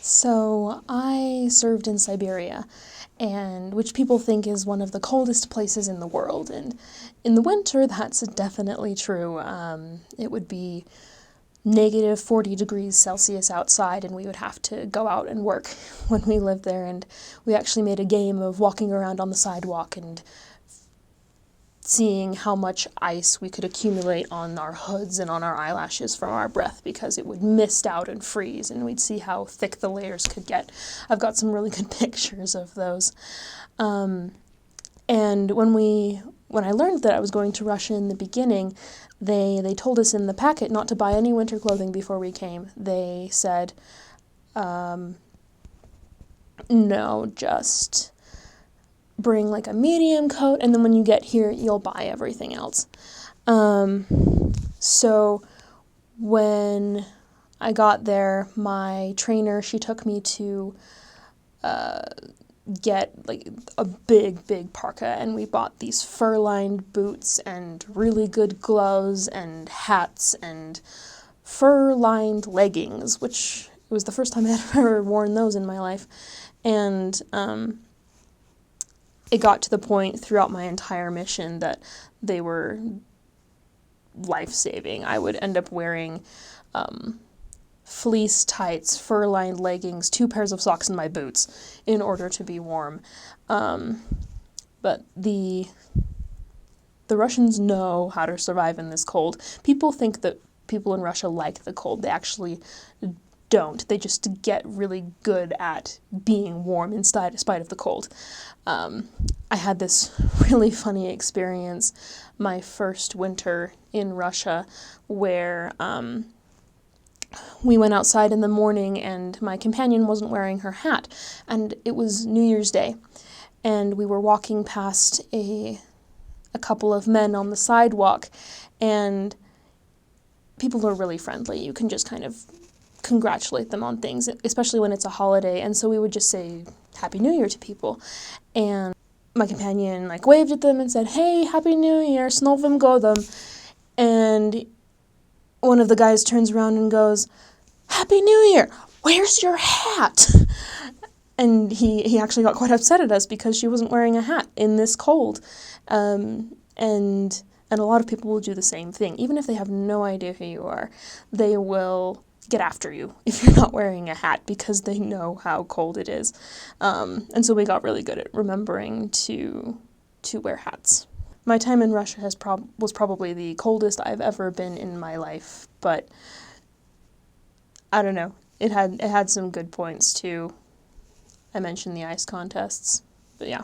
So I served in Siberia, and which people think is one of the coldest places in the world. And in the winter, that's definitely true. It would be negative 40 degrees Celsius outside, and we would have to go out and work when we lived there. And we actually made a game of walking around on the sidewalk and seeing how much ice we could accumulate on our hoods and on our eyelashes from our breath, because it would mist out and freeze, and we'd see how thick the layers could get. I've got some really good pictures of those. And when I learned that I was going to Russia in the beginning, they told us in the packet not to buy any winter clothing before we came. They said, no, just bring like a medium coat, and then when you get here, you'll buy everything else. So when I got there, my trainer, she took me to get like a big parka, and we bought these fur-lined boots and really good gloves and hats and fur-lined leggings, which was the first time I had ever worn those in my life. And it got to the point throughout my entire mission that they were life-saving. I would end up wearing fleece tights, fur-lined leggings, 2 pairs of socks, and my boots in order to be warm. But the Russians know how to survive in this cold. People think that people in Russia like the cold. They actually don't. They just get really good at being warm in spite of the cold. I had this really funny experience my first winter in Russia where we went outside in the morning and my companion wasn't wearing her hat, and it was New Year's Day, and we were walking past a couple of men on the sidewalk, and people are really friendly. You can just kind of congratulate them on things, especially when it's a holiday, and so we would just say Happy New Year to people. And my companion waved at them and said, "Hey, Happy New Year, s Novim Godom." And one of the guys turns around and goes, "Happy New Year, where's your hat?" And he actually got quite upset at us because she wasn't wearing a hat in this cold. And a lot of people will do the same thing. Even if they have no idea who you are, they will get after you if you're not wearing a hat because they know how cold it is. And so we got really good at remembering to wear hats. My time in Russia was probably the coldest I've ever been in my life, but I don't know. It had some good points too. I mentioned the ice contests, but yeah,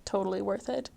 totally worth it.